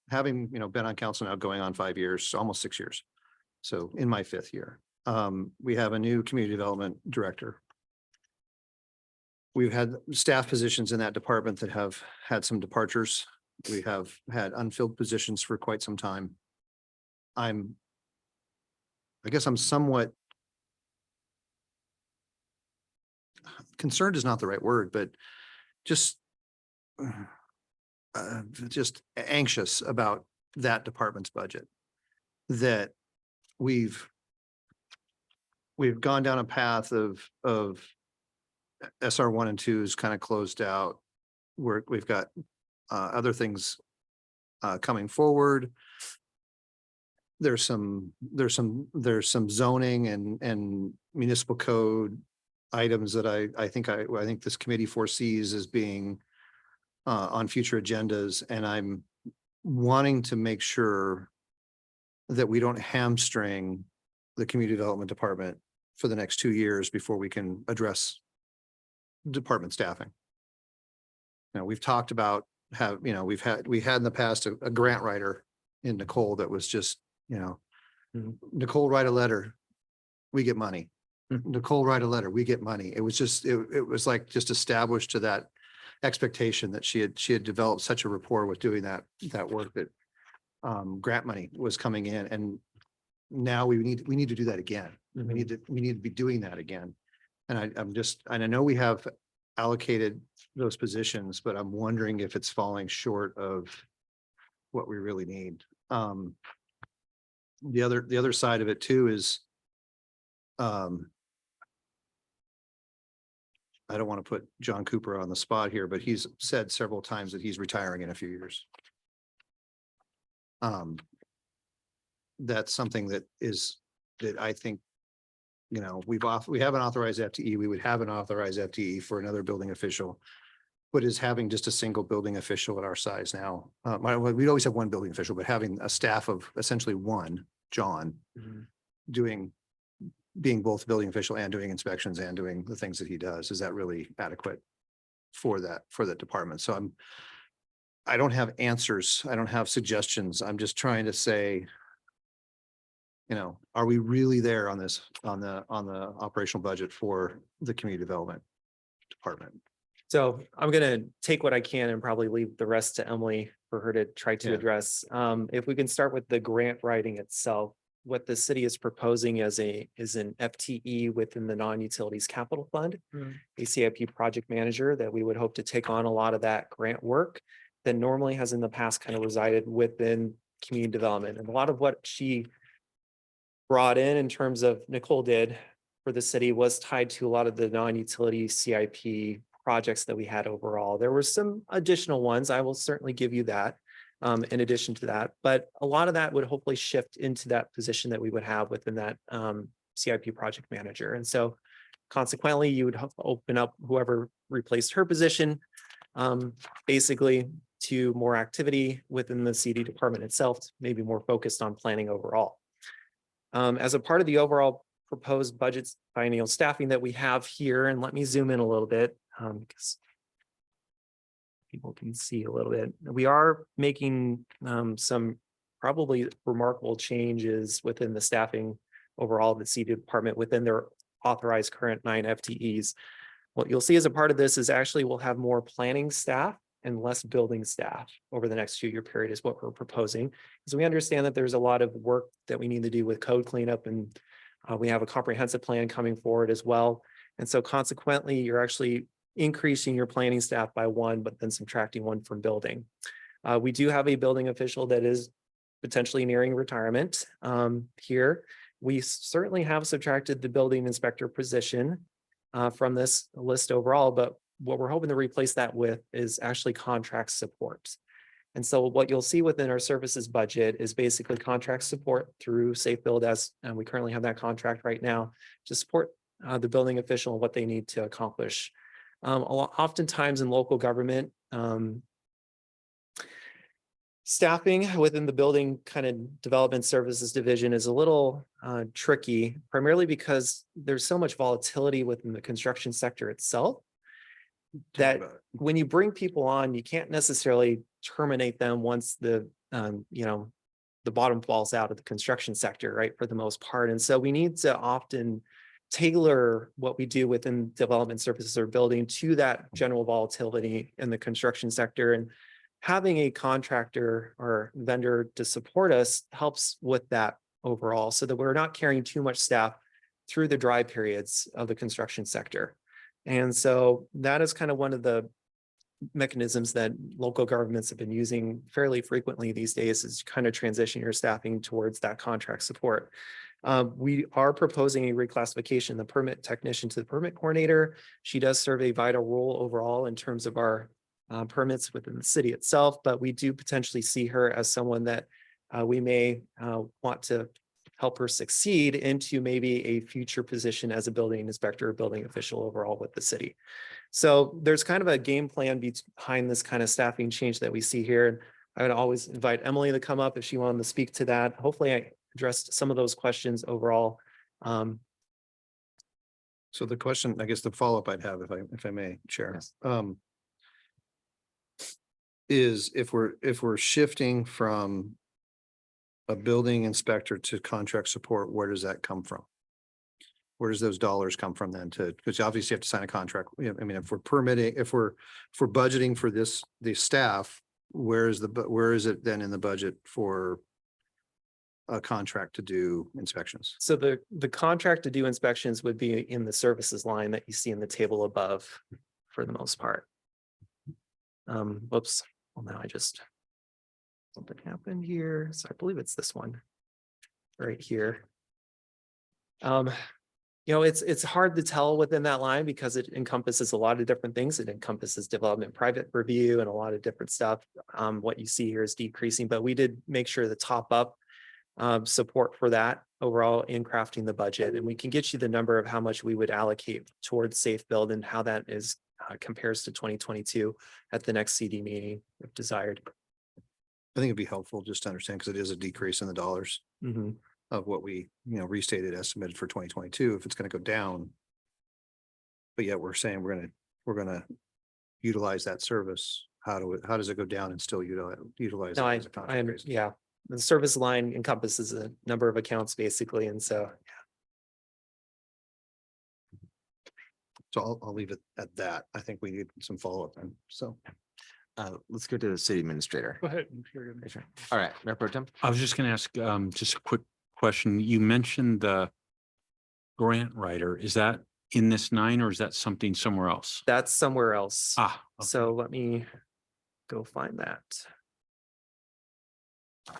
having, been on council now going on 5 years, almost 6 years. So in my 5th year, we have a new community development director. We've had staff positions in that department that have had some departures. We have had unfilled positions for quite some time. I guess I'm somewhat concerned is not the right word, but just anxious about that department's budget. That we've gone down a path of SR 1 and 2 is kind of closed out. We've got other things coming forward. There's some zoning and municipal code items that I think this committee foresees as being on future agendas, and I'm wanting to make sure that we don't hamstring the community development department for the next 2 years before we can address department staffing. you know, we've talked about we had in the past a grant writer in Nicole that was just, you know, Mhm. Nicole, write a letter, we get money. Mhm. Nicole, write a letter, we get money. It was just, it was like just established to that expectation that she had developed such a rapport with doing that work that grant money was coming in, and now we need to do that again. We Mhm. need to be doing that again. And I know we have allocated those positions, but I'm wondering if it's falling short of what we really need. The other side of it too is, I don't want to put John Cooper on the spot here, but he's said several times that he's retiring in a few years. That's something that I think, you know, we haven't authorized FTE. We would have an authorized FTE for another building official. But is having just a single building official at our size now, we always have one building official, but having a staff of essentially one, John, Mhm. being both building official and doing inspections and doing the things that he does, is that really adequate for that department? So I don't have answers. I don't have suggestions. I'm just trying to say, you know, are we really there on this, on the operational budget for the community development department? So I'm gonna take what I can and probably leave the rest to Emily for her to try to Yeah. address. If we can start with the grant writing itself, what the city is proposing is an FTE within the non-utilities capital fund, a CIP project manager that we would hope to take on a lot of that grant work that normally has in the past kind of resided within community development. And a lot of what she brought in terms of Nicole did for the city was tied to a lot of the non-utility CIP projects that we had overall. There were some additional ones. I will certainly give you that in addition to that, but a lot of that would hopefully shift into that position that we would have within that CIP project manager. And so consequently, you would open up whoever replaced her position basically to more activity within the CD department itself, maybe more focused on planning overall. As a part of the overall proposed budget biennial staffing that we have here, and let me zoom in a little bit because people can see a little bit. We are making some probably remarkable changes within the staffing overall of the CD department within their authorized current 9 FTEs. What you'll see as a part of this is actually we'll have more planning staff and less building staff over the next 2-year period is what we're proposing. Because we understand that there's a lot of work that we need to do with code cleanup, and we have a comprehensive plan coming forward as well. And so consequently, you're actually increasing your planning staff by 1, but then subtracting 1 from building. We do have a building official that is potentially nearing retirement here. We certainly have subtracted the building inspector position from this list overall, but what we're hoping to replace that with is actually contract support. And so what you'll see within our services budget is basically contract support through Safe Build, as we currently have that contract right now to support the building official and what they need to accomplish. Oftentimes in local government, staffing within the building kind of development services division is a little tricky, primarily because there's so much volatility within the construction sector itself that when you bring people on, you can't necessarily terminate them once the bottom falls out of the construction sector, right, for the most part. And so we need to often tailor what we do within development services or building to that general volatility in the construction sector. And having a contractor or vendor to support us helps with that overall, so that we're not carrying too much staff through the dry periods of the construction sector. And so that is kind of one of the mechanisms that local governments have been using fairly frequently these days, is kind of transition your staffing towards that contract support. We are proposing a reclassification, the permit technician to the permit coordinator. She does serve a vital role overall in terms of our permits within the city itself, but we do potentially see her as someone that we may want to help her succeed into maybe a future position as a building inspector or building official overall with the city. So there's kind of a game plan behind this kind of staffing change that we see here. And I would always invite Emily to come up if she wanted to speak to that. Hopefully I addressed some of those questions overall. So the question, I guess the follow-up I'd have, if I may, Chair. Yes. is if we're shifting from a building inspector to contract support, where does that come from? Where does those dollars come from then to, because obviously you have to sign a contract. I mean, if we're permitting, if we're budgeting for the staff, where is it then in the budget for a contract to do inspections? So the contract to do inspections would be in the services line that you see in the table above for the most part. Whoops, well now something happened here. So I believe it's this one right here. It's hard to tell within that line because it encompasses a lot of different things. It encompasses development, private review, and a lot of different stuff. What you see here is decreasing, but we did make sure to top up support for that overall in crafting the budget. And we can get you the number of how much we would allocate towards safe build and how that is compares to 2022 at the next CD meeting if desired. I think it'd be helpful just to understand, because it is a decrease in the dollars Mhm. of what we, restated estimated for 2022, if it's going to go down. But yet we're saying we're gonna utilize that service. How does it go down and still utilize? No, it I as a contract basis? yeah, the service line encompasses a number of accounts basically, and so So I'll leave it at that. I think we need some follow-up then. So Let's go to the city administrator. Go ahead. All right, Mayor Pro Tem. I was just gonna ask, just a quick question. You mentioned the grant writer. Is that in this 9 or is that something somewhere else? that's somewhere else. Ah, okay. So let me go find that.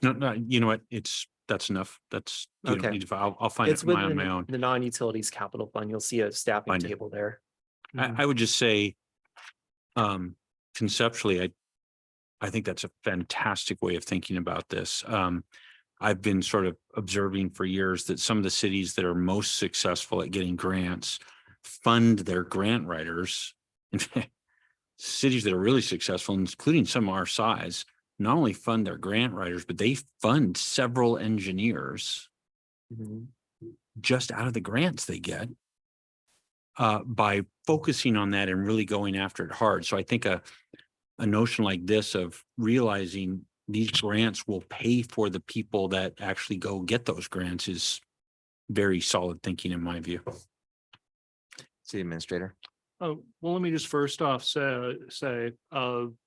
No, you know what? That's enough. You don't Okay. need to, I'll find It's it on within my own. the non-utilities capital fund. You'll see a staffing Find it. table there. I would just say, conceptually, I think that's a fantastic way of thinking about this. I've been sort of observing for years that some of the cities that are most successful at getting grants fund their grant writers. In fact, cities that are really successful, including some our size, not only fund their grant writers, but they fund several engineers Mhm. just out of the grants they get by focusing on that and really going after it hard. So I think a notion like this of realizing these grants will pay for the people that actually go get those grants is very solid thinking in my view. City administrator. Oh, well, let me just first off say,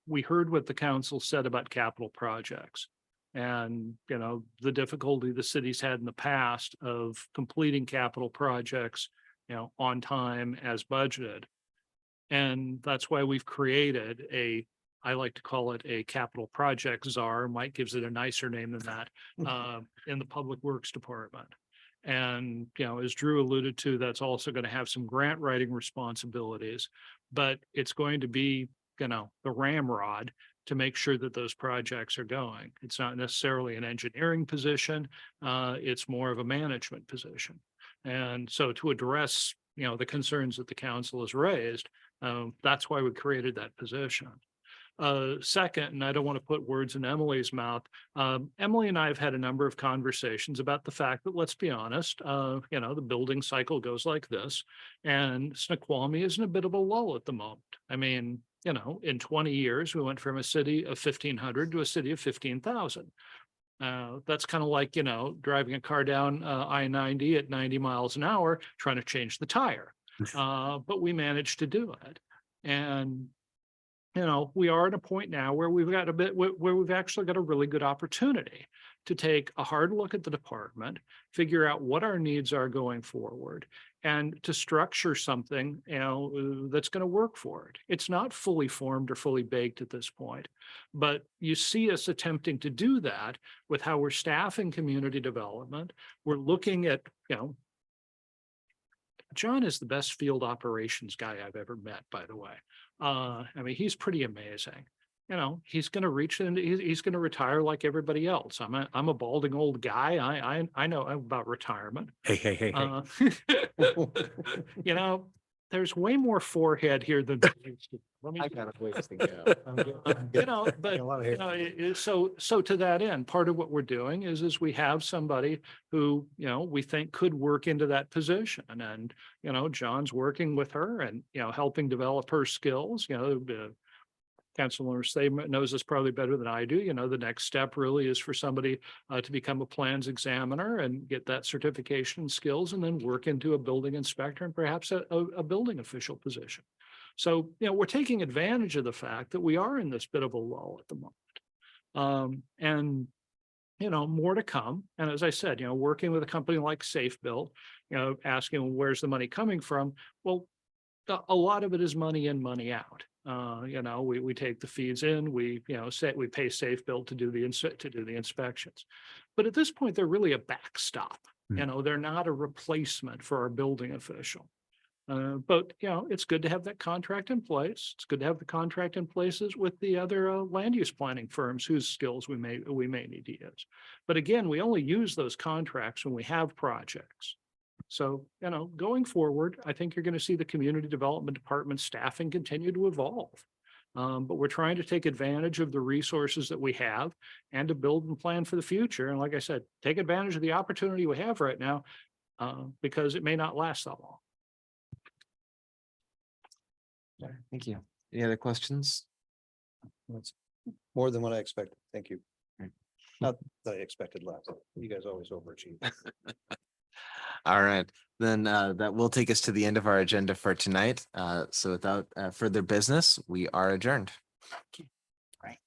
we heard what the council said about capital projects. And, the difficulty the city's had in the past of completing capital projects, on time as budgeted. And that's why we've created I like to call it a capital project czar. Mike gives it a nicer name than that, in the Public Works Department. And, as Drew alluded to, that's also going to have some grant writing responsibilities, but it's going to be, the ramrod to make sure that those projects are going. It's not necessarily an engineering position. It's more of a management position. And so to address, the concerns that the council has raised, that's why we created that position. Second, and I don't want to put words in Emily's mouth. Emily and I have had a number of conversations about the fact that, let's be honest, the building cycle goes like this, and Snoqualmie is in a bit of a lull at the moment. I mean, in 20 years, we went from a city of 1,500 to a city of 15,000. That's kind of like, driving a car down I-90 at 90 miles an hour, trying to change the tire. But we managed to do it. And we are at a point now where where we've actually got a really good opportunity to take a hard look at the department, figure out what our needs are going forward, and to structure something, that's going to work for it. It's not fully formed or fully baked at this point, but you see us attempting to do that with how we're staffing community development. We're looking at, John is the best field operations guy I've ever met, by the way. I mean, he's pretty amazing. He's going to reach into, he's going to retire like everybody else. I'm a balding old guy. I know about retirement. Hey. There's way more forehead here than there used to be. Let me, got a ways to go. but so to that end, part of what we're doing is we have somebody who, we think could work into that position. And, John's working with her and, helping develop her skills, Councilor Statement knows this probably better than I do. You know, the next step really is for somebody to become a plans examiner and get that certification and skills and then work into a building inspector and perhaps a building official position. So, you know, we're taking advantage of the fact that we are in this bit of a lull at the moment. And you know, more to come. And as I said, you know, working with a company like Safe Build, you know, asking where's the money coming from? Well, a lot of it is money in, money out. You know, we take the feeds in, we, you know, say we pay Safe Build to do the inspections. But at this point, they're really a backstop. You know, they're not a replacement for our building official. But, you know, it's good to have that contract in place. It's good to have the contract in places with the other land use planning firms whose skills we may need to use. But again, we only use those contracts when we have projects. So, you know, going forward, I think you're going to see the community development department staffing continue to evolve. But we're trying to take advantage of the resources that we have and to build and plan for the future. And like I said, take advantage of the opportunity we have right now because it may not last that long. Thank you. Any other questions? That's more than what I expected. Thank you. Right. Not that I expected less. You guys always overachieve. All right, then that will take us to the end of our agenda for tonight. So without further business, we are adjourned. Right.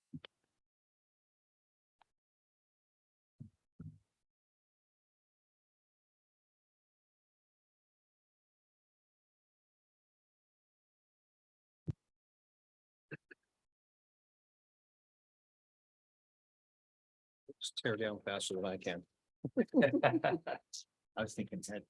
Just tear down faster than I can. I was thinking 10.